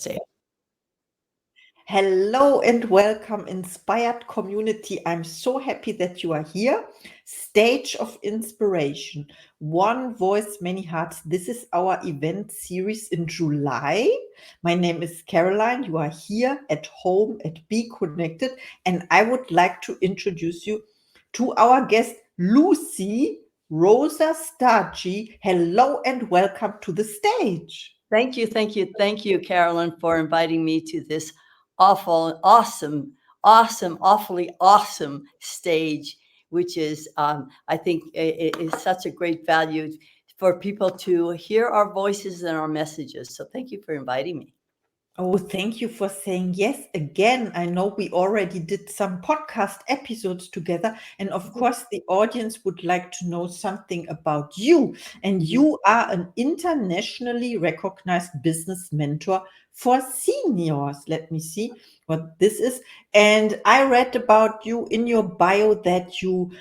stage. Hello and welcome, inspired community. I'm so happy that you are here. Stage of Inspiration, One Voice, Many Hearts. This is our event series in July. My name is Caroline. You are here at home at Be Connected, and I would like to introduce you to our guest, Lucie Rosa-Stagi. Hello and welcome to the stage. Thank you, Carolyn, for inviting me to this awfully awesome stage, which is, I think, it is such a great value for people to hear our voices and our messages. So thank you for inviting me. Oh, thank you for saying yes again. I know we already did some podcast episodes together, and of course, the audience would like to know something about you. And you are an internationally recognized business mentor for seniors. Let me see what this is. And I read about you in your bio that you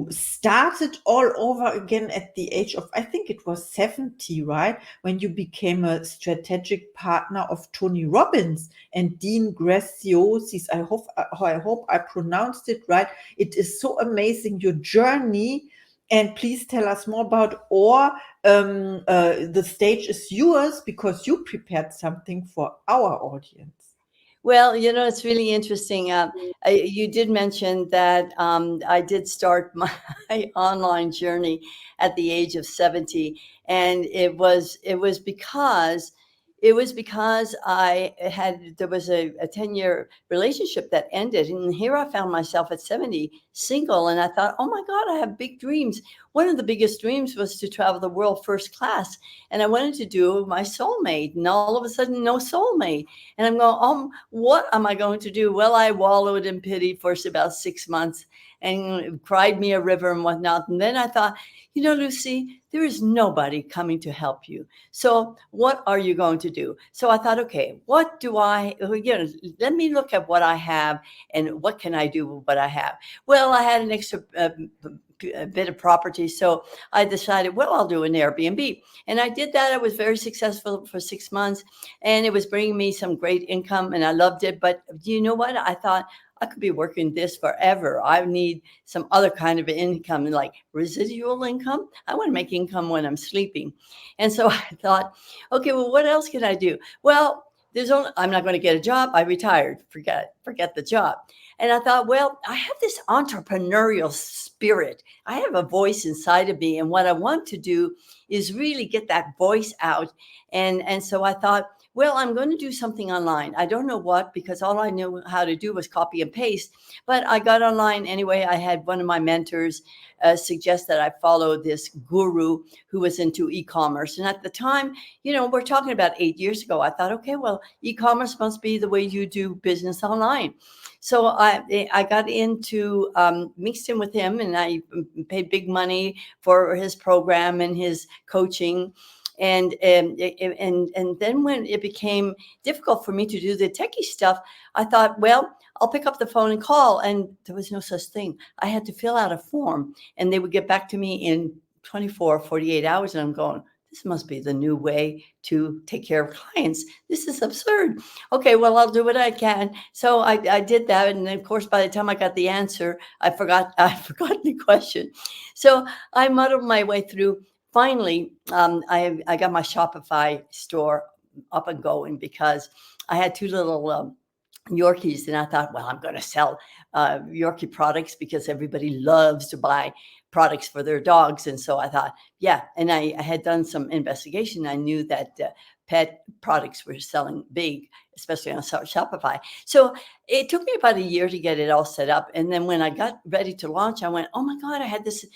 started all over again at the age of, I think it was 70, right? When you became a strategic partner of Tony Robbins and Dean Graziosi. I hope I pronounced it right. It is so amazing, your journey. And please tell us more about, the stage is yours because you prepared something for our audience. Well, it's really interesting. You did mention that I did start my online journey at the age of 70, and it was because there was a 10-year relationship that ended, and here I found myself at 70 single, and I thought, oh my God, I have big dreams. One of the biggest dreams was to travel the world first class, and I wanted to do my soulmate, and all of a sudden, no soulmate. And I'm going, what am I going to do? Well, I wallowed in pity for about 6 months and cried me a river and whatnot. And then I thought, Lucie, there is nobody coming to help you. So what are you going to do? So I thought, okay, let me look at what I have and what can I do with what I have? Well, I had an extra a bit of property. So I decided, well, I'll do an Airbnb. And I did that. I was very successful for 6 months, and it was bringing me some great income, and I loved it. But you know what? I thought I could be working this forever. I need some other kind of income, like residual income. I want to make income when I'm sleeping. And so I thought, okay, well, what else can I do? Well, I'm not going to get a job. I retired. Forget the job. And I thought, well, I have this entrepreneurial spirit. I have a voice inside of me. And what I want to do is really get that voice out. And so I thought, well, I'm going to do something online. I don't know what, because all I knew how to do was copy and paste. But I got online anyway. I had one of my mentors suggest that I follow this guru who was into e-commerce. And at the time, we're talking about 8 years ago, I thought, okay, well, e-commerce must be the way you do business online. So I got into, mixed in with him, and I paid big money for his program and his coaching. And then when it became difficult for me to do the techie stuff, I thought, well, I'll pick up the phone and call. And there was no such thing. I had to fill out a form, and they would get back to me in 24, 48 hours. And I'm going, this must be the new way to take care of clients. This is absurd. Okay, well, I'll do what I can. So I did that. And then, of course, by the time I got the answer, I forgot the question. So I muddled my way through. Finally, I got my Shopify store up and going because I had two little Yorkies, and I thought, well, I'm going to sell Yorkie products because everybody loves to buy products for their dogs. And so I thought, yeah, and I had done some investigation. I knew that pet products were selling big, especially on Shopify. So it took me about a year to get it all set up. And then when I got ready to launch, I went, oh my God, I had this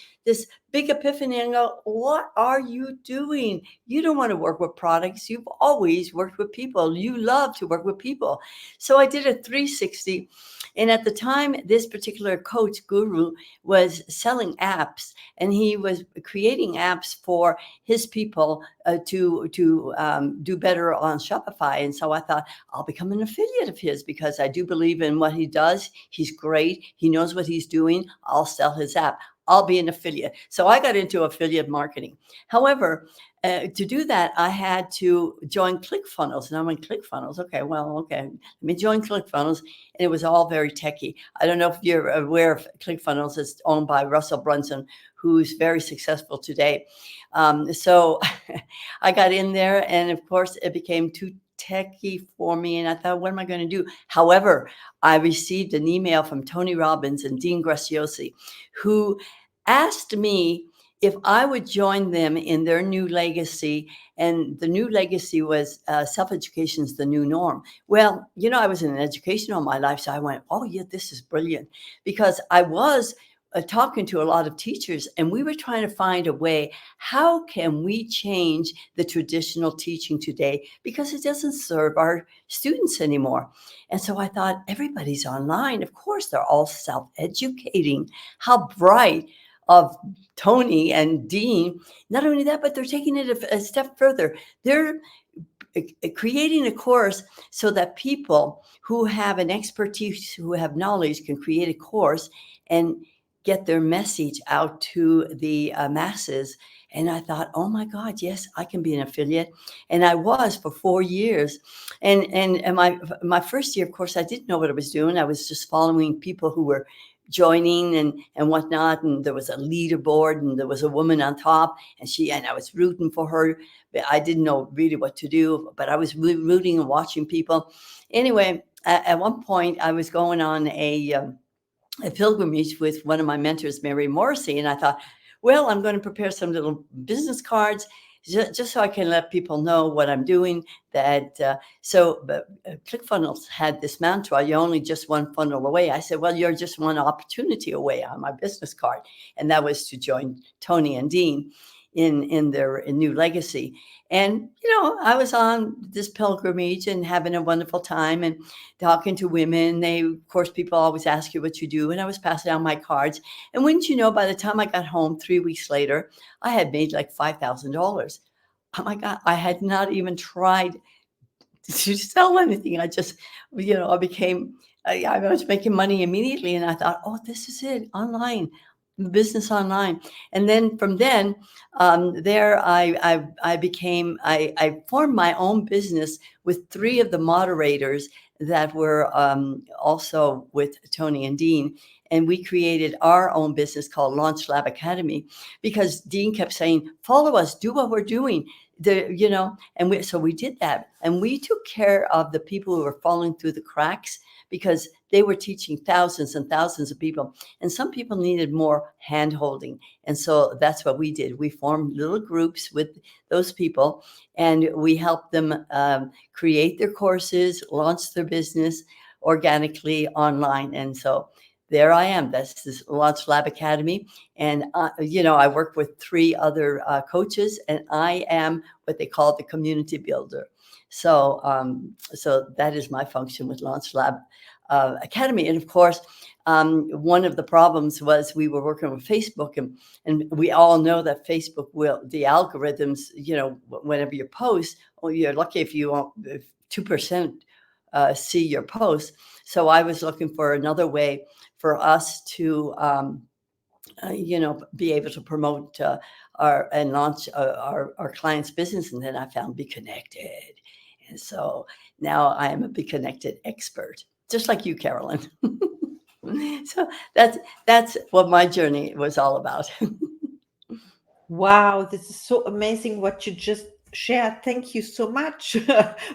big epiphany, and go, what are you doing? You don't want to work with products. You've always worked with people. You love to work with people. So I did a 360. And at the time, this particular coach guru was selling apps, and he was creating apps for his people to do better on Shopify. And so I thought, I'll become an affiliate of his because I do believe in what he does. He's great. He knows what he's doing. I'll sell his app. I'll be an affiliate. So I got into affiliate marketing. However, to do that, I had to join ClickFunnels. And I went, ClickFunnels? Okay, well, okay. Let me join ClickFunnels. And it was all very techy. I don't know if you're aware of ClickFunnels. It's owned by Russell Brunson, who's very successful today. So I got in there, and of course, it became too techy for me. And I thought, what am I going to do? However, I received an email from Tony Robbins and Dean Graziosi, who asked me if I would join them in their new legacy. And the new legacy was self-education is the new norm. Well, I was in education all my life. So I went, oh, yeah, this is brilliant. Because I was talking to a lot of teachers, and we were trying to find a way, how can we change the traditional teaching today, because it doesn't serve our students anymore. And so I thought, everybody's online. Of course, they're all self-educating. How bright of Tony and Dean. Not only that, but they're taking it a step further. They're creating a course so that people who have an expertise, who have knowledge, can create a course and get their message out to the masses. And I thought, oh my God, yes, I can be an affiliate. And I was for 4 years. And my first year, of course, I didn't know what I was doing. I was just following people who were joining and whatnot. And there was a leaderboard, and there was a woman on top, and I was rooting for her. But I didn't know really what to do, but I was rooting and watching people. Anyway, at one point I was going on a pilgrimage with one of my mentors, Mary Morrissey. And I thought, well, I'm going to prepare some little business cards just so I can let people know what I'm doing. ClickFunnels had this mantra, you're only just one funnel away. I said, well, you're just one opportunity away on my business card. And that was to join Tony and Dean in their new legacy. And, I was on this pilgrimage and having a wonderful time and talking to women. Of course, people always ask you what you do. And I was passing out my cards. And wouldn't you know, by the time I got home 3 weeks later, I had made like $5,000. Oh my God, I had not even tried to sell anything. I just, I was making money immediately. And I thought, oh, this is it, online. Business online. And then from then, there I formed my own business with 3 of the moderators that were also with Tony and Dean. And we created our own business called LaunchLab Academy, because Dean kept saying, follow us, do what we're doing. So we did that. And we took care of the people who were falling through the cracks, because they were teaching thousands and thousands of people. And some people needed more hand holding. And so that's what we did. We formed little groups with those people, and we helped them create their courses, launch their business organically online. And so there I am. That's this LaunchLab Academy. And, I work with 3 other coaches, and I am what they call the community builder. So that is my function with LaunchLab Academy. And of course, one of the problems was we were working with Facebook, and we all know that Facebook the algorithms, whenever you post, well, you're lucky if 2% see your post. So I was looking for another way for us to, be able to promote and launch our clients' business. And then I found Be Connected. And so now I am a Be Connected expert, just like you, Carolyn. So that's what my journey was all about. Wow, this is so amazing what you just shared. Thank you so much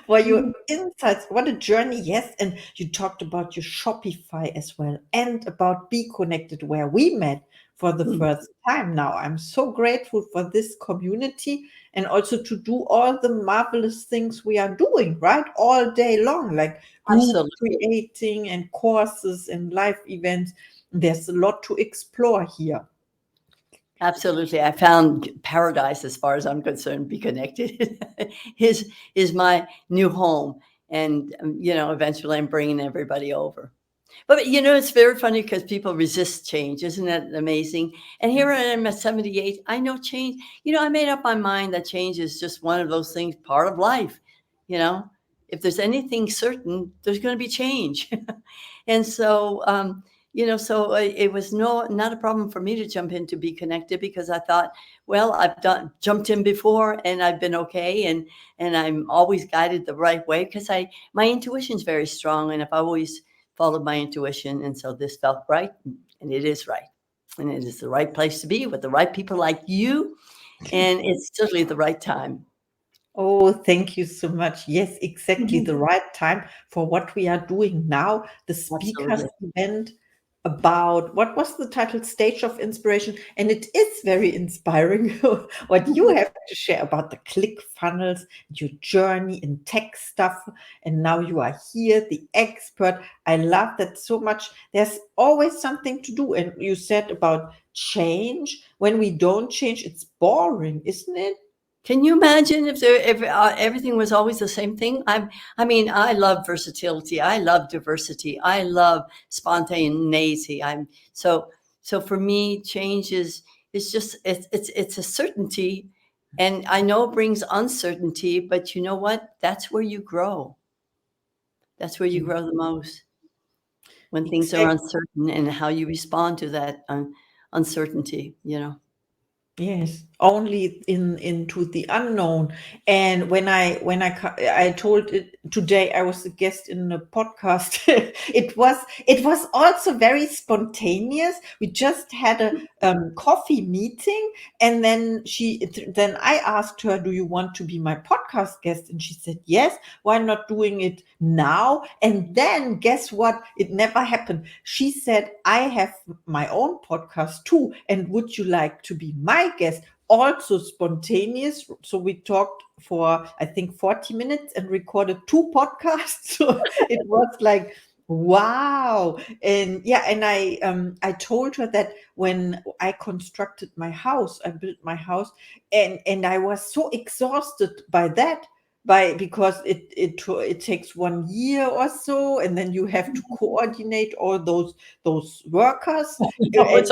for your insights. What a journey. Yes. And you talked about your Shopify as well, and about Be Connected, where we met for the first time. Now, I'm so grateful for this community, and also to do all the marvelous things we are doing, right? All day long, like group Absolutely. creating and courses and live events. There's a lot to explore here. Absolutely. I found paradise, as far as I'm concerned. Be Connected is my new home. And, eventually I'm bringing everybody over. But, it's very funny because people resist change. Isn't that amazing? And here I am at 78. I know change. I made up my mind that change is just one of those things, part of life. If there's anything certain, there's going to be change. And so, So it was not a problem for me to jump in to be connected, because I thought, well, I've jumped in before and I've been okay, and I'm always guided the right way, because my intuition is very strong, and I've always followed my intuition, and so this felt right, and it is right, and it is the right place to be with the right people like you, and it's certainly the right time. Oh, thank you so much. Yes, exactly the right time for what we are doing now. The speakers Absolutely. event about what was the title? Stage of Inspiration. And it is very inspiring what you have to share about the click funnels, your journey in tech stuff. And now you are here, the expert. I love that so much. There's always something to do. And you said about change. When we don't change, it's boring, isn't it? Can you imagine if everything was always the same thing? I love versatility. I love diversity. I love spontaneity. So for me, change is just it's a certainty, and I know it brings uncertainty, but you know what? That's where you grow. That's where you Yeah, grow the most, when things are exactly. uncertain, and how you respond to that uncertainty. Yes, only into the unknown. And I told it today, I was a guest in a podcast. it was also very spontaneous. We just had a coffee meeting, and then I asked her, "Do you want to be my podcast guest?" And she said, "Yes. Why not doing it now?" And then guess what? It never happened. She said, "I have my own podcast too, and would you like to be my guest?" Also spontaneous. So we talked for, I think, 40 minutes and recorded two podcasts. So it was like, wow. And yeah, and I told her that when I constructed my house, I built my house, and I was so exhausted by that, because it takes 1 year or so, and then you have to coordinate all those workers. No, it's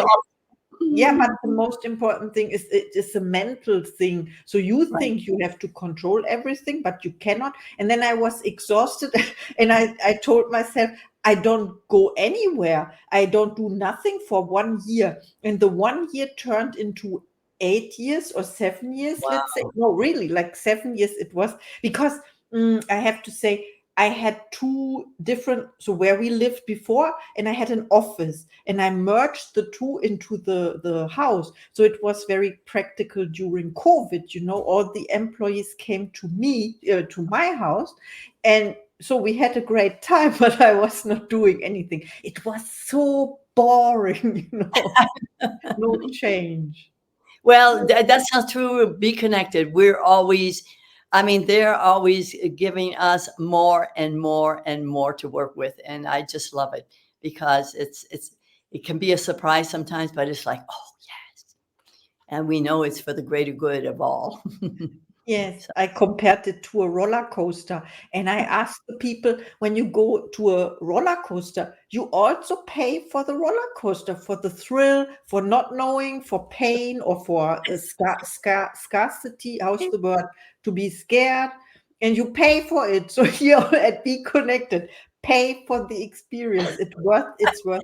Yeah, but awesome. the most important thing is it is a mental thing. So you Right. think you have to control everything, but you cannot. And then I was exhausted, and I told myself, I don't go anywhere. I don't do nothing for 1 year. And the 1 year turned into 8 years or 7 years, let's say. Wow. No, really, like 7 years it was, because I have to say, I had two different, so where we lived before, and I had an office, and I merged the two into the house. So it was very practical during COVID. All the employees came to me, to my house, and so we had a great time, but I was not doing anything. It was so boring, no change. Well, that's not true. Be connected. They're always giving us more and more and more to work with. And I just love it, because it can be a surprise sometimes, but it's like, oh, yes. And we know it's for the greater good of all. Yes, So, I compared it to a roller coaster. And I asked the people, when you go to a roller coaster, you also pay for the roller coaster, for the thrill, for not knowing, for pain, or for scarcity. How's the word? To be scared. And you pay for it. So here at Be Connected, pay for the experience. It's worth it. I So if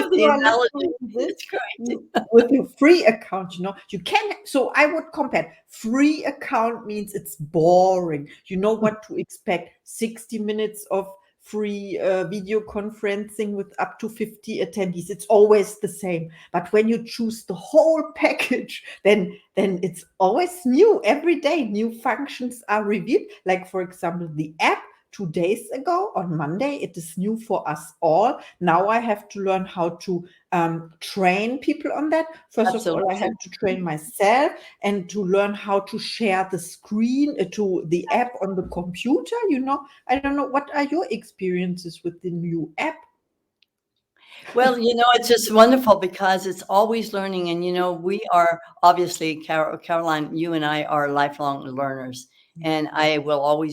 love the you are analogy. listening to this, It's great. with a free account, you can. So I would compare. Free account means it's boring. You know what to expect. 60 minutes of free video conferencing with up to 50 attendees. It's always the same. But when you choose the whole package, then it's always new. Every day new functions are revealed. Like, for example, the app. 2 days ago on Monday, it is new for us all. Now I have to learn how to train people on that. First of all, I Absolutely. have to train myself, and to learn how to share the screen to the app on the computer. I don't know, what are your experiences with the new app? Well, it's just wonderful, because it's always learning. And, we are obviously, Caroline, you and I are lifelong learners. And I will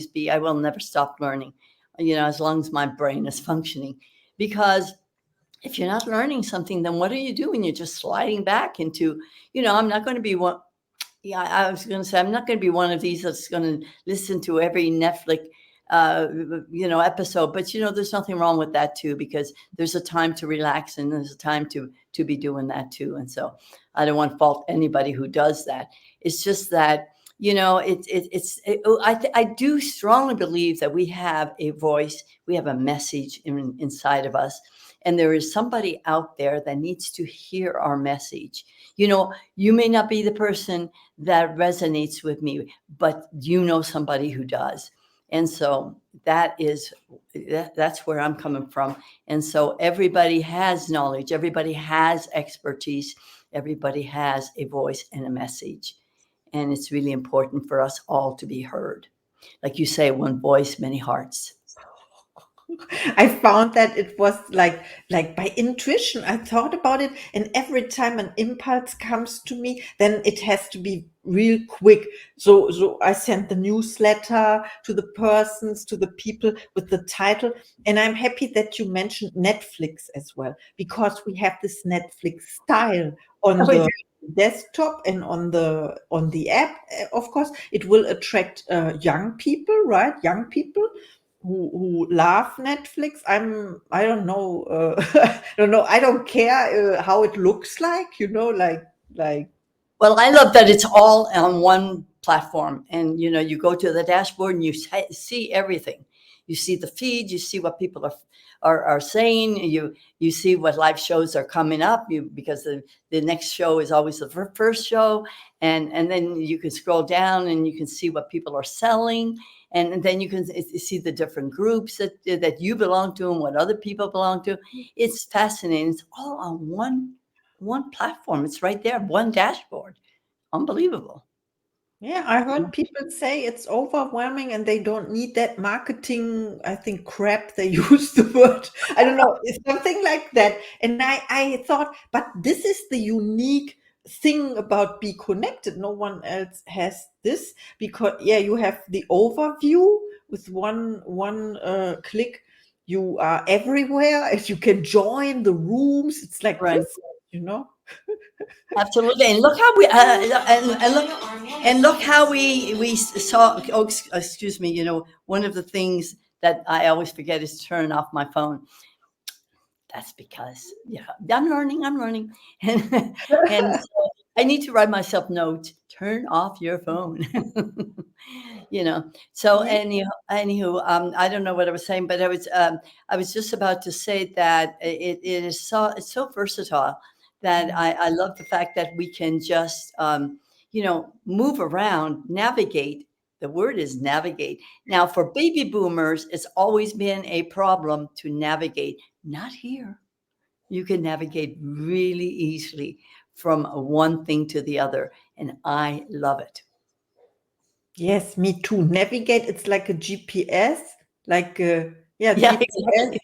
never stop learning, as long as my brain is functioning. Because if you're not learning something, then what are you doing? You're just sliding back into, I'm not going to be one. Yeah, I was going to say, I'm not going to be one of these that's going to listen to every Netflix episode. But there's nothing wrong with that too, because there's a time to relax and there's a time to be doing that too. And so I don't want to fault anybody who does that. It's just that I do strongly believe that we have a voice, we have a message inside of us, and there is somebody out there that needs to hear our message. You may not be the person that resonates with me, but somebody who does. And so that's where I'm coming from. And so everybody has knowledge, everybody has expertise, everybody has a voice and a message. And it's really important for us all to be heard. Like you say, one voice, many hearts. I found that it was like by intuition. I thought about it, and every time an impulse comes to me, then it has to be real quick. So I sent the newsletter to the persons, to the people with the title, and I'm happy that you mentioned Netflix as well, because we have this Netflix style on the desktop and on the app. Of course, it will attract young people, right? Young people who love Netflix. I don't know. I don't know. I don't care how it looks like. Like. Well, I love that it's all on one platform, and you go to the dashboard and you see everything. You see the feed, you see what people are saying, you see what live shows are coming up, because the next show is always the first show, and then you can scroll down and you can see what people are selling, and then you can see the different groups that you belong to and what other people belong to. It's fascinating. It's all on one platform. It's right there, one dashboard. Unbelievable. Yeah, I heard people say it's overwhelming and they don't need that marketing, I think, crap. They use the word. I don't know, it's something like that. And I thought, but this is the unique thing about Be Connected. No one else has this, because you have the overview with one click. You are everywhere, as you can join the rooms. It's like Right. Christmas. Absolutely. And look how we look how we saw. Oh, excuse me. One of the things that I always forget is turn off my phone. That's because I'm learning, and so I need to write myself notes. Turn off your phone. So anywho, I don't know what I was saying, but I was just about to say that it's so versatile, that I love the fact that we can just move around, navigate. The word is navigate. Now, for baby boomers, it's always been a problem to navigate. Not here. You can navigate really easily from one thing to the other, and I love it. Yes, me too. Navigate, it's like a GPS, Yeah, GPS. exactly.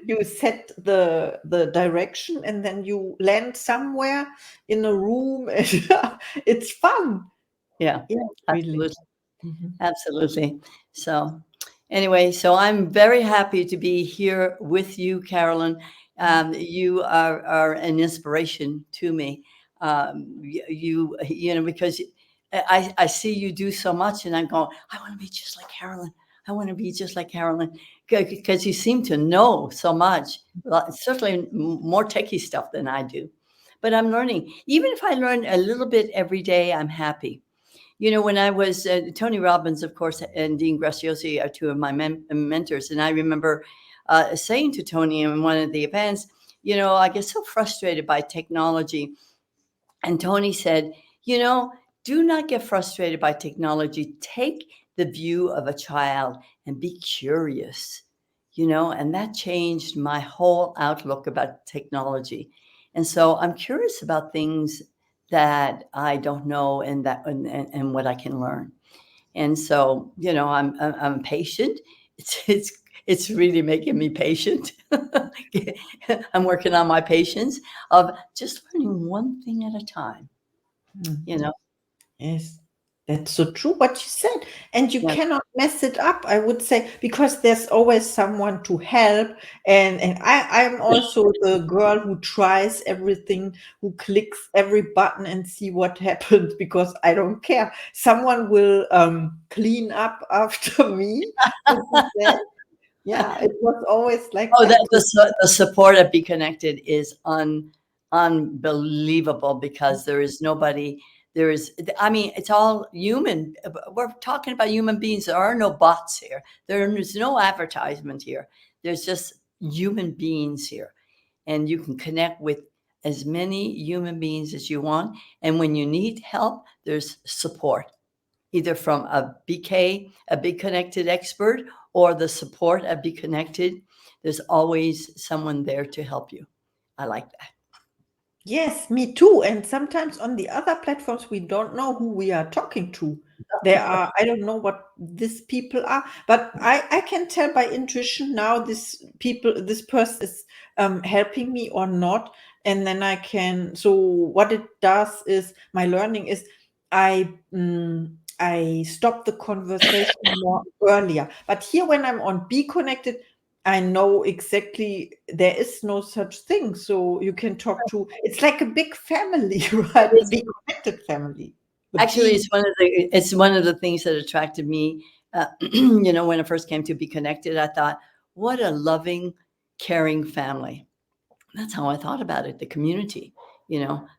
You set the direction and then you land somewhere in a room. It's fun. Yeah, Yeah, really. absolutely. Mhm. Absolutely. So, anyway, I'm very happy to be here with you, Carolyn. You are an inspiration to me. Because I see you do so much, and I'm going, I want to be just like Carolyn. I want to be just like Carolyn, because you seem to know so much. Certainly more techie stuff than I do. But I'm learning. Even if I learn a little bit every day, I'm happy. When I was Tony Robbins, of course, and Dean Graziosi are two of my mentors. And I remember saying to Tony in one of the events, I get so frustrated by technology. And Tony said, do not get frustrated by technology. Take the view of a child and be curious, and that changed my whole outlook about technology. And so I'm curious about things that I don't know, and what I can learn. And so, I'm patient. It's really making me patient. I'm working on my patience of just learning one thing at a time. Yes. That's so true what you said. And you Yeah. cannot mess it up, I would say, because there's always someone to help. I'm also the girl who tries everything, who clicks every button and see what happens because I don't care. Someone will clean up after me, as you said. Yeah, it was always like Oh, that. the support at Be Connected is unbelievable because there is nobody. There is, I mean, it's all human. We're talking about human beings. There are no bots here. There is no advertisement here. There's just human beings here, and you can connect with as many human beings as you want. And when you need help, there's support either from a BK, a Be Connected expert, or the support at Be Connected. There's always someone there to help you. I like that. Yes, me too. And sometimes on the other platforms, we don't know who we are talking to. There are, I don't know what these people are, but I can tell by intuition now this person is helping me or not. And then so what it does is my learning is I stop the conversation more earlier. But here when I'm on Be Connected, I know exactly there is no such thing. So you can talk to, it's like a big family, It right? The is. Be Connected family. The Actually, B. it's one of the things that attracted me. When I first came to Be Connected, I thought, what a loving, caring family. That's how I thought about it. The community,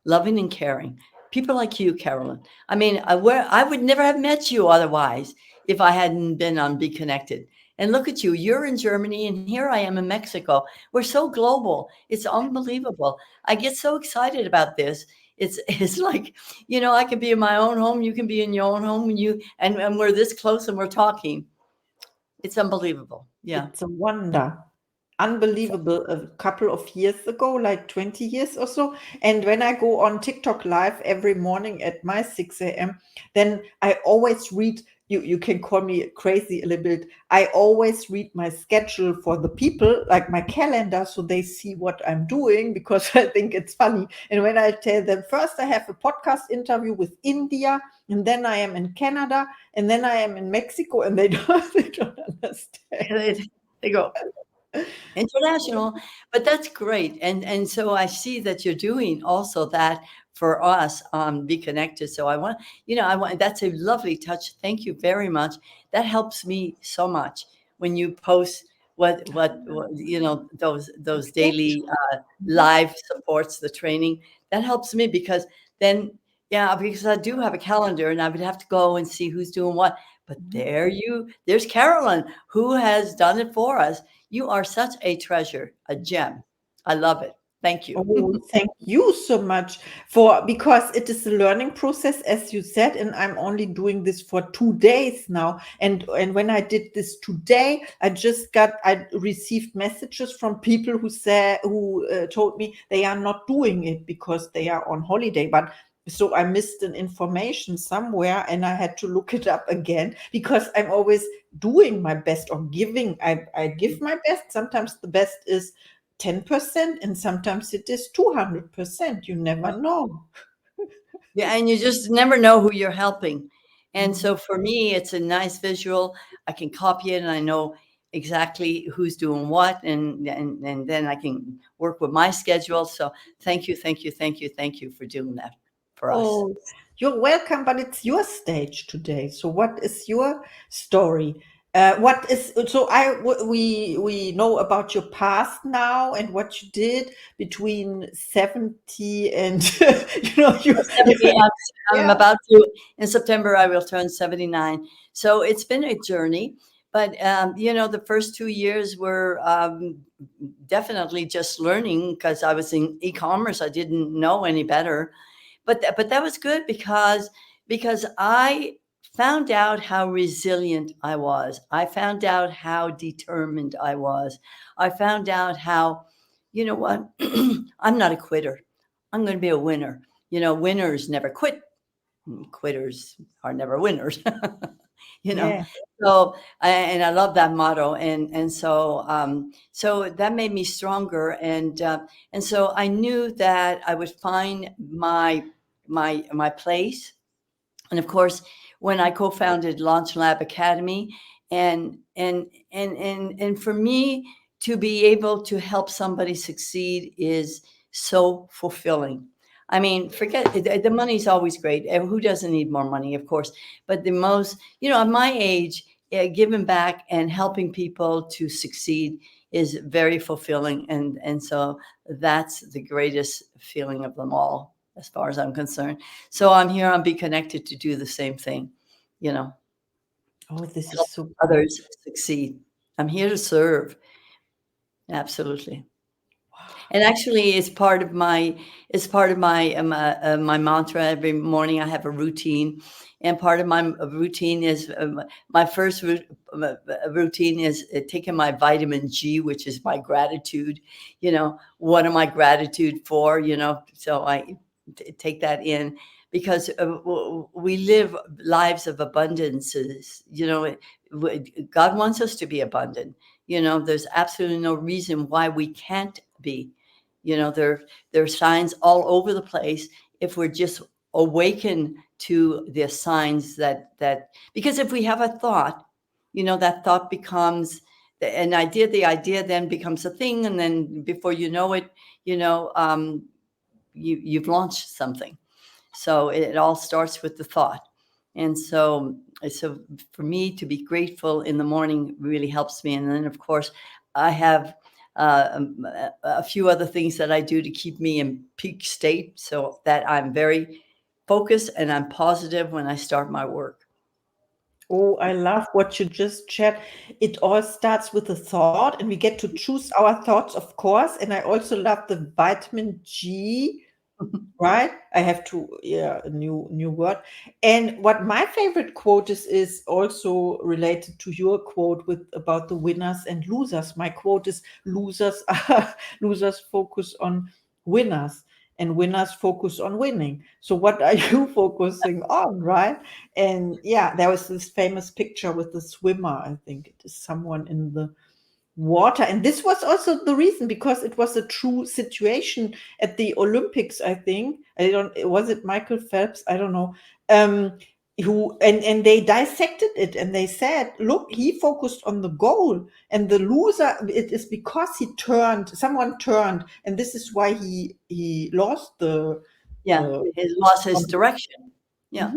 loving and caring. People like you, Carolyn. I mean, I would never have met you otherwise if I hadn't been on Be Connected. And look at you. You're in Germany, and here I am in Mexico. We're so global. It's unbelievable. I get so excited about this. It's like, I can be in my own home. You can be in your own home, and we're this close, and we're talking. It's unbelievable. Yeah. It's a wonder. Unbelievable. A couple of years ago, like 20 years or so. And when I go on TikTok live every morning at my 6 a.m., then I always read. You can call me crazy a little bit. I always read my schedule for the people, like my calendar, so they see what I'm doing because I think it's funny. And when I tell them first, I have a podcast interview with India, and then I am in Canada, and then I am in Mexico, and they don't understand. They go, international, but that's great. And so I see that you're doing also that for us Be Connected. So I want that's a lovely touch. Thank you very much. That helps me so much when you post what those daily live supports, the training. That helps me because then, yeah, because I do have a calendar and I would have to go and see who's doing what. But there's Carolyn who has done it for us. You are such a treasure, a gem. I love it. Thank you. Oh, thank you so much because it is a learning process, as you said, and I'm only doing this for 2 days now. And when I did this today, I received messages from people who told me they are not doing it because they are on holiday. But so I missed an information somewhere, and I had to look it up again because I'm always doing my best or giving. I give my best. Sometimes the best is 10% and sometimes it is 200%. You never know. Yeah, and you just never know who you're helping. And Mhm. so for me, it's a nice visual. I can copy it and I know exactly who's doing what, and then I can work with my schedule. So thank you, thank you, thank you, thank you for doing that for us. Oh, you're welcome, but it's your stage today. So what is your story? What is so we know about your past now and what you did between 70 and you 70, I'm yeah. about to, in September, I will turn 79. So it's been a journey. But, the first 2 years were definitely just learning because I was in e-commerce. I didn't know any better. But that was good because I found out how resilient I was. I found out how determined I was. I found out how, you know what, I'm not a quitter. I'm going to be a winner. Winners never quit. Quitters are never winners. you know. Yeah. So and I love that motto, and so that made me stronger, and so I knew that I would find my place, and of course, when I co-founded LaunchLab Academy. And for me to be able to help somebody succeed is so fulfilling. I mean, forget the money's always great. And who doesn't need more money, of course? But the most, at my age, giving back and helping people to succeed is very fulfilling. And so that's the greatest feeling of them all, as far as I'm concerned. So I'm here on Be Connected to do the same thing, Oh, this help is so cool. others succeed. I'm here to serve. Absolutely. And actually, my mantra. Every morning I have a routine, and part of my routine is my first routine is taking my vitamin G, which is my gratitude. What am I gratitude for? So I take that in, because we live lives of abundances. God wants us to be abundant. There's absolutely no reason why we can't be. There are signs all over the place if we're just awaken to the signs that because if we have a thought, that thought becomes an idea. The idea then becomes a thing, and then before you know it, you've launched something. So it all starts with the thought. And so for me to be grateful in the morning really helps me. And then, of course, I have a few other things that I do to keep me in peak state, so that I'm very focused and I'm positive when I start my work. Oh, I love what you just shared. It all starts with a thought, and we get to choose our thoughts, of course. And I also love the vitamin G, right? I have to, yeah, a new word. And what my favorite quote is also related to your quote with about the winners and losers. My quote is, losers focus on winners, and winners focus on winning. So what are you focusing on, right? And yeah, there was this famous picture with the swimmer. I think it is someone in the water, and this was also the reason, because it was a true situation at the Olympics. I think, I don't, was it Michael Phelps, I don't know, who, and they dissected it, and they said, look, he focused on the goal, and the loser, it is because someone turned, and this is why he lost the It lost his direction. Mhm.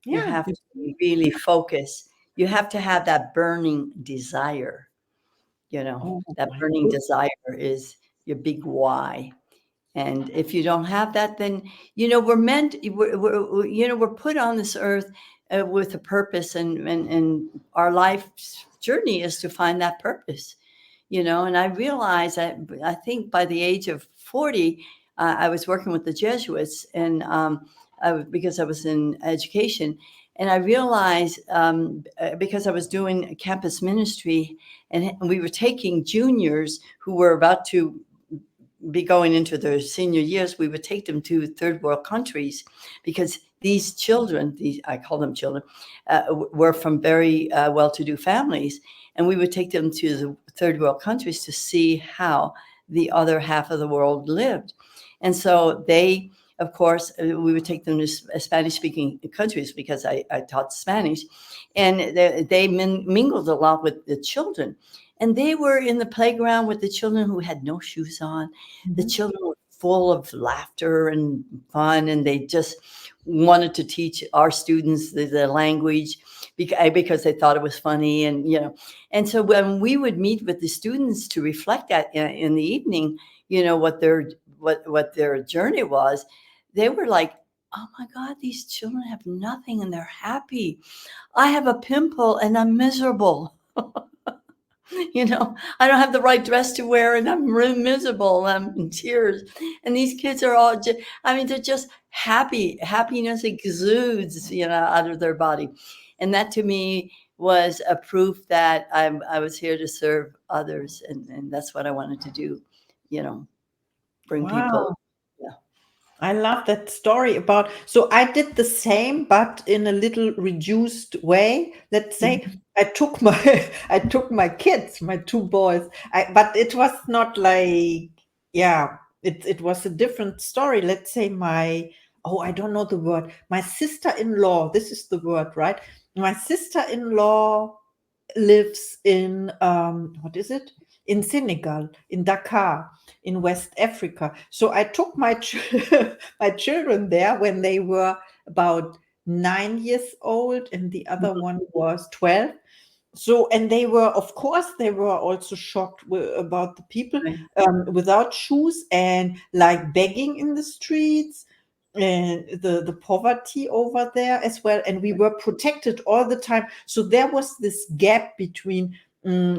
You Yeah. have to really focus. You have to have that burning desire. Oh That my burning goodness. desire is your big why. And if you don't have that, then we're put on this earth with a purpose, and our life's journey is to find that purpose. And I realized that, I think by the age of 40, I was working with the Jesuits, and because I was in education, and I realized, because I was doing campus ministry, and we were taking juniors who were about to be going into their senior years, we would take them to third world countries, because these children, I call them children, were from very well-to-do families, and we would take them to the third world countries to see how the other half of the world lived. And so they, of course, we would take them to Spanish-speaking countries, because I taught Spanish, and they mingled a lot with the children. And they were in the playground with the children who had no shoes on. The children were full of laughter and fun, and they just wanted to teach our students the language because they thought it was funny. And so when we would meet with the students to reflect that in the evening, what their journey was, they were like, oh my God, these children have nothing and they're happy. I have a pimple and I'm miserable. I don't have the right dress to wear and I'm really miserable. I'm in tears. And these kids are all they're just happy. Happiness exudes, out of their body. And that to me was a proof that I was here to serve others. And that's what I wanted to do, bring people. Wow. Yeah. I love that story about. So I did the same, but in a little reduced way. Let's say I took my I took my kids, my two boys. But it was not like, yeah, it was a different story. Let's say my I don't know the word. My sister-in-law, this is the word, right? My sister-in-law lives in what is it? In Senegal, in Dakar, in West Africa. So I took my my children there when they were about 9 years old, and the other Mhm. one was 12. So, and they were, of course, they were also shocked about the people Right, without shoes and like begging in the streets, and the poverty over there as well. And we were protected all the time. So there was this gap between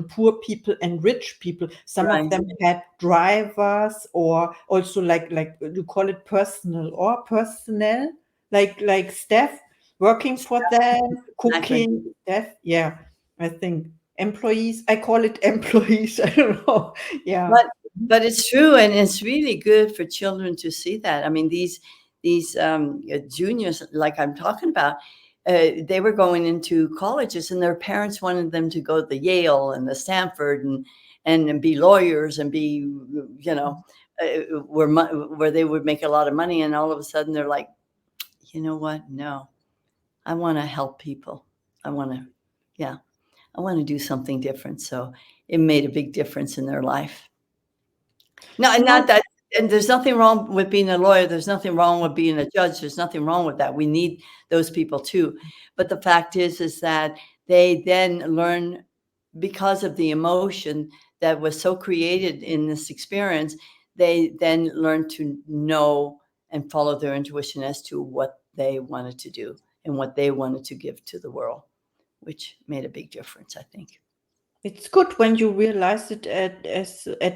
poor people and rich people. Some of right, them had drivers, or also like you call it personal or personnel, like staff working for them, exactly. cooking staff. Yeah, I think employees. I call it employees. I don't know. Yeah. But but it's true, and it's really good for children to see that. I mean, these juniors, like I'm talking about, they were going into colleges, and their parents wanted them to go to the Yale and the Stanford and be lawyers and be, you know, where they would make a lot of money, and all of a sudden they're like, you know what? No, I want to help people. I want to, yeah, I want to do something different. So it made a big difference in their life. No, and No. not that, and there's nothing wrong with being a lawyer, there's nothing wrong with being a judge, there's nothing wrong with that, we need those people too, but the fact is that they then learn, because of the emotion that was so created in this experience, they then learn to know and follow their intuition as to what they wanted to do and what they wanted to give to the world, which made a big difference, I think. It's good when you realize it at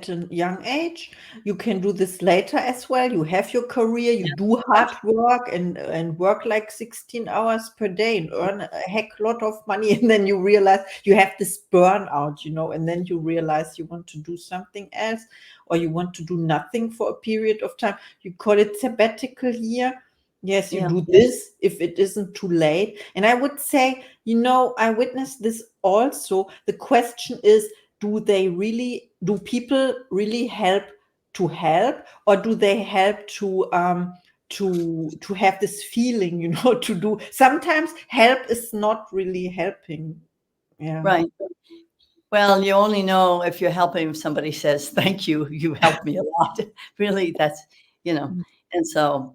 a young age. You can do this later as well. You have your career, you Yeah, do right, hard work and work like 16 hours per day and earn a heck lot of money. And then you realize you have this burnout, and then you realize you want to do something else, or you want to do nothing for a period of time. You call it sabbatical year. Yes, you yeah, do this if it isn't too late. And I would say, I witnessed this also. The question is, do people really help, or do they help to have this feeling, to do. Sometimes help is not really helping. Yeah. right. Well, you only know if you're helping if somebody says, "Thank you, you helped me a lot." Really, that's, you know, and so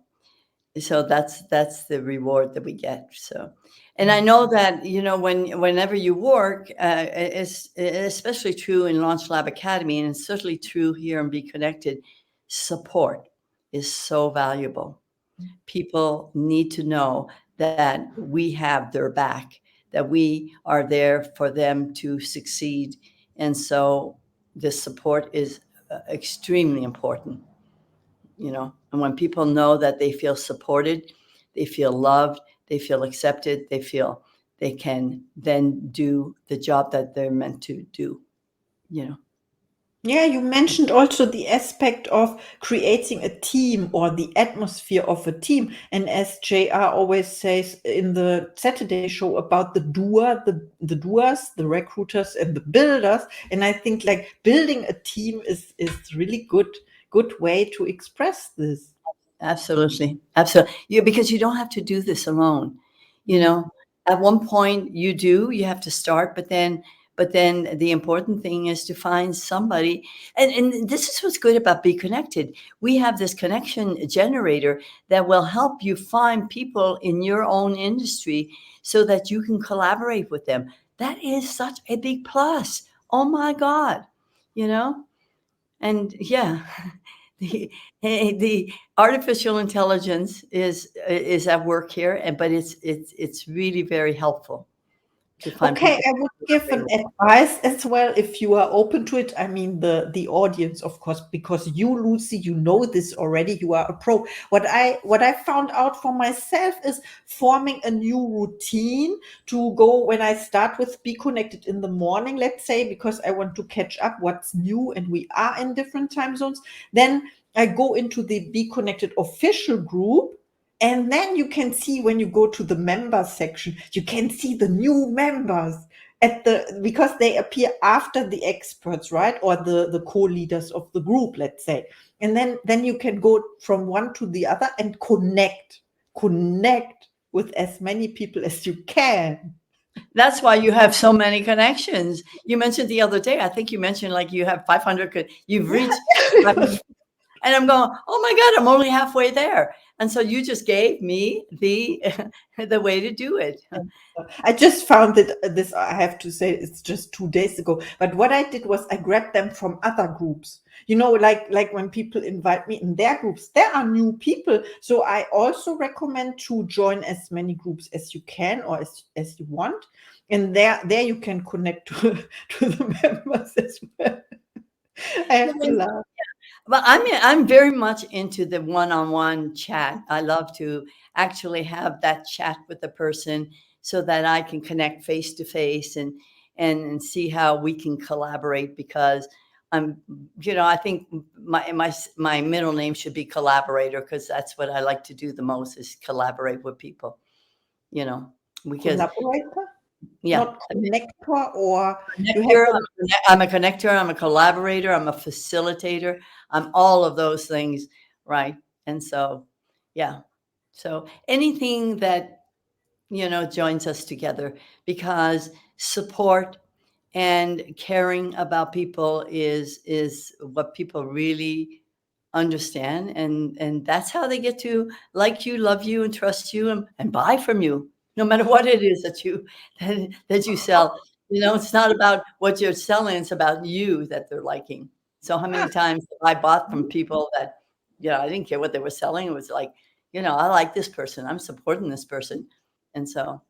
that's the reward that we get. So, and I know that, whenever you work, it's especially true in LaunchLab Academy, and it's certainly true here in Be Connected. Support is so valuable. People need to know that we have their back, that we are there for them to succeed. And so the support is extremely important, and when people know that they feel supported, they feel loved, they feel accepted, they feel they can then do the job that they're meant to do, you know. Yeah, you mentioned also the aspect of creating a team, or the atmosphere of a team. And as JR always says in the Saturday show about the doers, the recruiters, and the builders. And I think like building a team is really good way to express this. Absolutely. Absolutely. Yeah, because you don't have to do this alone. You know, at one point you have to start, but then the important thing is to find somebody. And this is what's good about Be Connected. We have this connection generator that will help you find people in your own industry so that you can collaborate with them. That is such a big plus. Oh my God. You know? And yeah, the the artificial intelligence is at work here, but it's really very helpful to find Okay, people I would who are give an available. advice as well if you are open to it. I mean, the audience, of course, because you, Lucy, you know this already. You are a pro. What I found out for myself is forming a new routine to go when I start with Be Connected in the morning, let's say, because I want to catch up what's new, and we are in different time zones. Then I go into the Be Connected official group, and then you can see, when you go to the members section, you can see the new members because they appear after the experts, right? Or the co-leaders of the group, let's say. And then you can go from one to the other and connect. connect with as many people as you can. That's why you have so many connections. You mentioned the other day, I think you mentioned like you have 500, you've reached, and I'm going, oh my God, I'm only halfway there. And so you just gave me the the way to do it. I just found that this, I have to say, it's just 2 days ago. But what I did was I grabbed them from other groups. Like when people invite me in their groups, there are new people. So I also recommend to join as many groups as you can or as you want. And there you can connect to the members as well. I have to laugh. Well, I'm very much into the one-on-one chat. I love to actually have that chat with the person so that I can connect face to face and see how we can collaborate because I think my middle name should be collaborator because that's what I like to do the most is collaborate with people, because Collaborator, yeah. not connector, or you have Connector, I'm a connector, I'm a collaborator, I'm a facilitator, I'm all of those things, right? And so, yeah. So anything that, joins us together because support and caring about people is what people really understand and that's how they get to like you, love you and trust you and buy from you no matter what it is that you sell. It's not about what you're selling, it's about you that they're liking. So how many times have I bought from people that I didn't care what they were selling. It was like, I like this person, I'm supporting this person. And so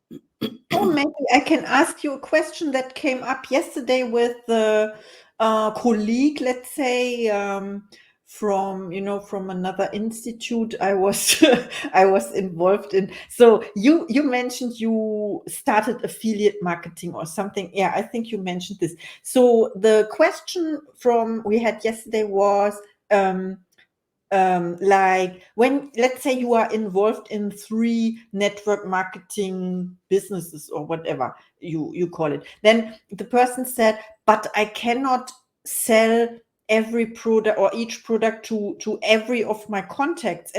Oh, maybe I can ask you a question that came up yesterday with the colleague, let's say, from another institute I was I was involved in. So you mentioned you started affiliate marketing or something. Yeah, I think you mentioned this. So the question from we had yesterday was, like when, let's say, you are involved in 3 network marketing businesses or whatever you call it, then the person said, but I cannot sell every product or each product to every of my contacts.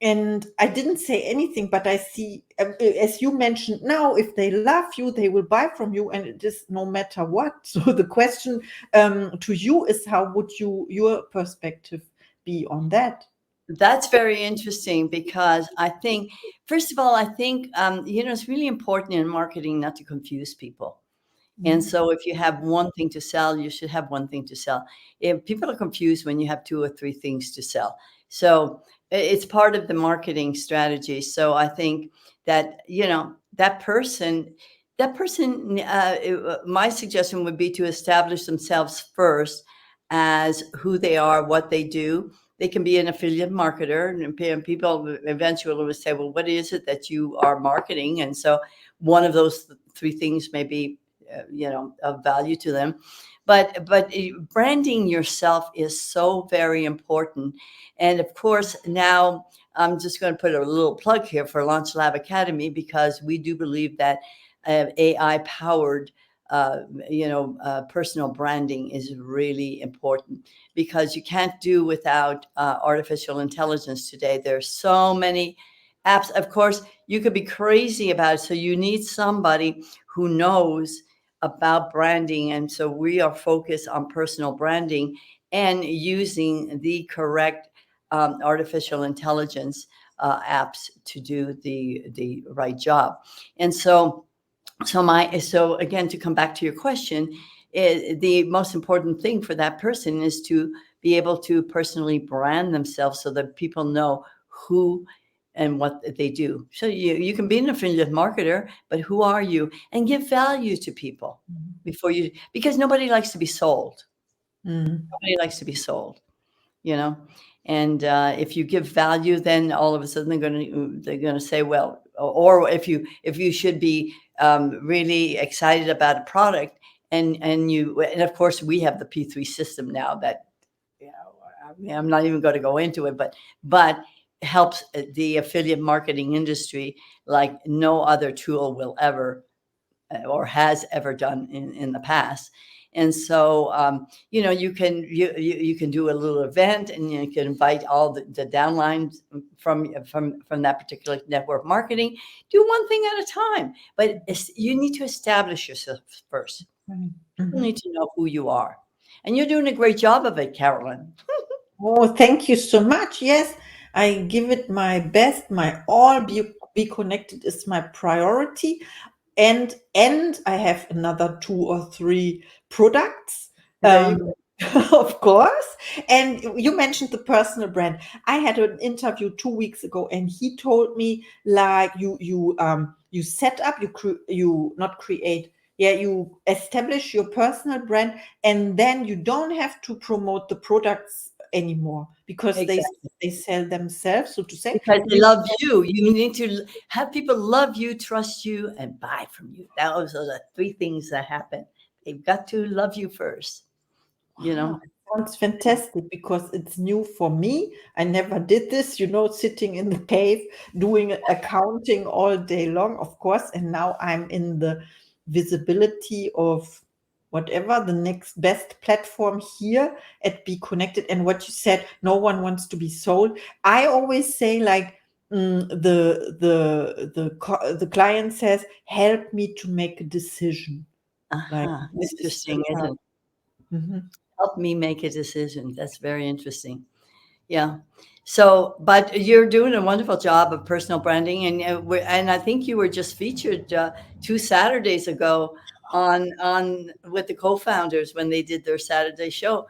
And I didn't say anything, but I see, as you mentioned, now if they love you, they will buy from you, and it is no matter what. So the question to you is, how would your perspective be on that? that's very interesting because I think, first of all, I think, it's really important in marketing not to confuse people. And Mm. so if you have one thing to sell, you should have one thing to sell. If people are confused when you have 2 or 3 things to sell. So it's part of the marketing strategy. So I think that, my suggestion would be to establish themselves first as who they are, what they do. They can be an affiliate marketer, and people eventually will say, well, what is it that you are marketing? And so one of those 3 things may be of value to them. But branding yourself is so very important. And of course, now I'm just going to put a little plug here for LaunchLab Academy because we do believe that AI powered personal branding is really important because you can't do without artificial intelligence today. There's so many apps. Of course, you could be crazy about it. So you need somebody who knows about branding. And so we are focused on personal branding and using the correct artificial intelligence apps to do the right job. And so again, to come back to your question, the most important thing for that person is to be able to personally brand themselves so that people know who and what they do. So you can be an affiliate marketer, but who are you? And give value to people because nobody likes to be sold. Mm. Nobody likes to be sold, you know. And if you give value, then all of a sudden they're gonna say, well, or if you should be really excited about a product, and of course we have the P3 system now that I'm not even going to go into it, but helps the affiliate marketing industry like no other tool will ever or has ever done in the past. And so, you can do a little event, and you can invite all the downlines from that particular network marketing. Do one thing at a time, but you need to establish yourself first. You need to know who you are, and you're doing a great job of it, Carolyn. Oh, thank you so much. Yes, I give it my best. My all be connected is my priority. And I have another 2 or 3 products. There you go. Of course. And you mentioned the personal brand. I had an interview 2 weeks ago, and he told me, like, you set up, you not create, yeah, you establish your personal brand, and then you don't have to promote the products anymore, because Exactly. they sell themselves, so to say. Because they love you. You need to have people love you, trust you, and buy from you. Those are the 3 things that happen. They've got to love you first, you Wow, know? it sounds fantastic, because it's new for me. I never did this, sitting in the cave doing accounting all day long, of course. And now I'm in the visibility of whatever the next best platform here at Be Connected. And what you said, no one wants to be sold. I always say, like, the client says, help me to make a decision. Like, Uh-huh. this is Interesting, isn't it? Mhm. Help me make a decision. That's very interesting. Yeah. So, but you're doing a wonderful job of personal branding, and I think you were just featured 2 Saturdays ago on with the co-founders when they did their Saturday show.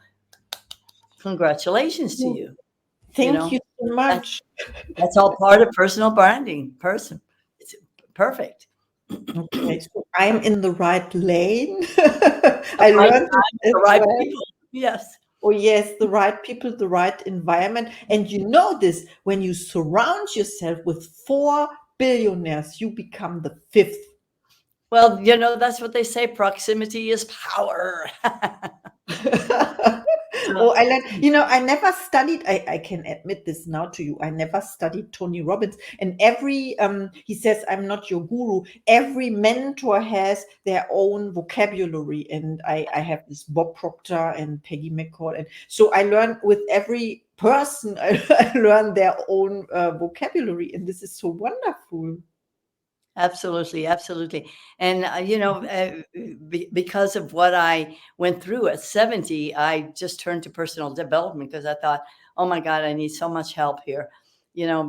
Congratulations to you. You Thank know, you so that's much. that's all part of personal branding. It's perfect. Okay, so I'm in the right lane. The I right learned it time, as the right well. people. Yes. Oh, yes, the right people, the right environment. And you know this, when you surround yourself with 4 billionaires, you become the fifth. Well, that's what they say. Proximity is power. So, Oh, I learned, I never studied, I can admit this now to you. I never studied Tony Robbins. And he says, I'm not your guru. Every mentor has their own vocabulary. And I have this Bob Proctor and Peggy McCall. And so I learn with every person, I learn their own vocabulary. And this is so wonderful. absolutely, absolutely. And because of what I went through at 70, I just turned to personal development because I thought, oh my God, I need so much help here.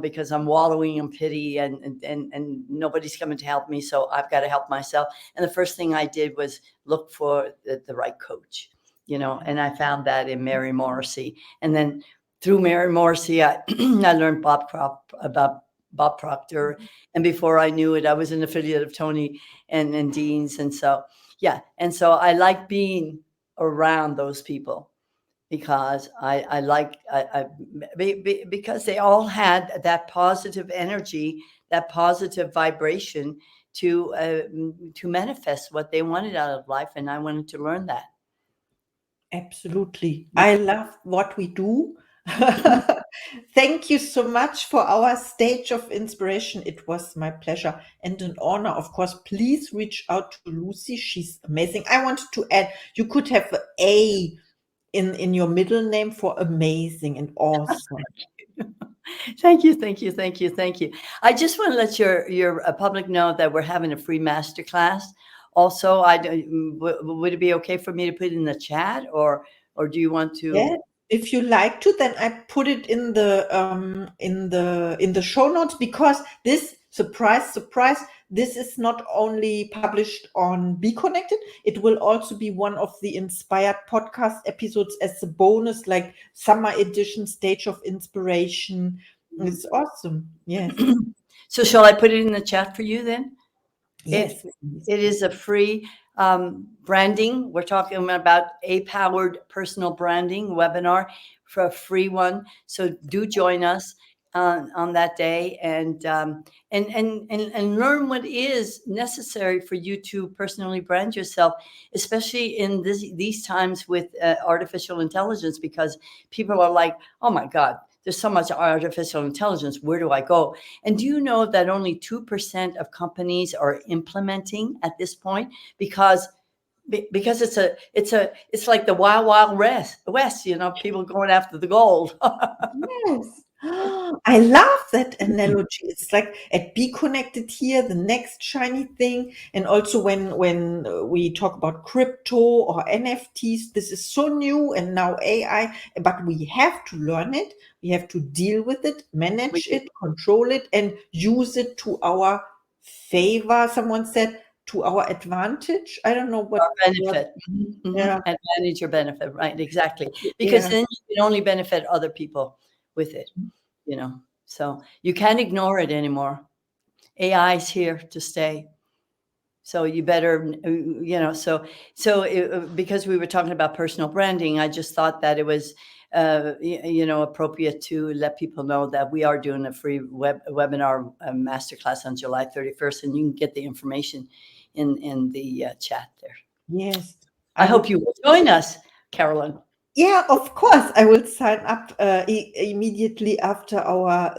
Because I'm wallowing in pity, and nobody's coming to help me, so I've got to help myself. And the first thing I did was look for the right coach. And I found that in Mary Morrissey, and then through Mary Morrissey, I I learned about Bob Proctor. And before I knew it, I was an affiliate of Tony and Dean's. And so, yeah. And so I like being around those people because because they all had that positive energy, that positive vibration to manifest what they wanted out of life. And I wanted to learn that. Absolutely. I love what we do. Thank you so much for our stage of inspiration. It was my pleasure and an honor. Of course, please reach out to Lucie. She's amazing. I wanted to add, you could have an A in your middle name for amazing and awesome. Thank you, thank you, thank you, thank you. I just want to let your public know that we're having a free masterclass. Also, would it be okay for me to put it in the chat, or do you want Yeah, to? if you like to, then I put it in the show notes, because this, surprise, surprise, this is not only published on Be Connected, it will also be one of the inspired podcast episodes as a bonus, like summer edition, stage of inspiration. It's awesome. Yes. So shall I put it in the chat for you then? Yes. It is a free branding. We're talking about a powered personal branding webinar for a free one. So do join us on that day and learn what is necessary for you to personally brand yourself, especially in these times with artificial intelligence, because people are like, oh my God, there's so much artificial intelligence. Where do I go? And do you know that only 2% of companies are implementing at this point? Because because it's like the wild west, people going after the gold. Yes. I love that analogy. It's like at Be Connected here, the next shiny thing. And also when we talk about crypto or NFTs, this is so new and now AI, but we have to learn it. We have to deal with it, We manage do. it, control it, and use it to our favor. Someone said to our advantage. I don't know Our what benefit. yeah, Advantage or benefit, right? Exactly. Because yeah. then you can only benefit other people with it, you know. So you can't ignore it anymore. AI is here to stay. So you better, because we were talking about personal branding, I just thought that it was, appropriate to let people know that we are doing a free webinar masterclass on July 31st, and you can get the information in the chat there. Yes. I I would hope you will join us, Carolyn. Yeah, of course. I will sign up immediately after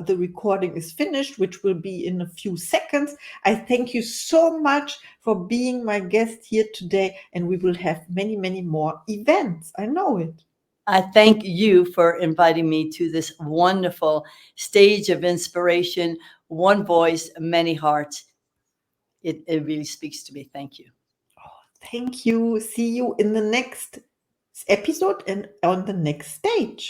the recording is finished, which will be in a few seconds. I thank you so much for being my guest here today, and we will have many, many more events. I know it. I thank you for inviting me to this wonderful stage of inspiration. One voice, many hearts. It really speaks to me. Thank you. Thank you. See you in the next episode and on the next stage.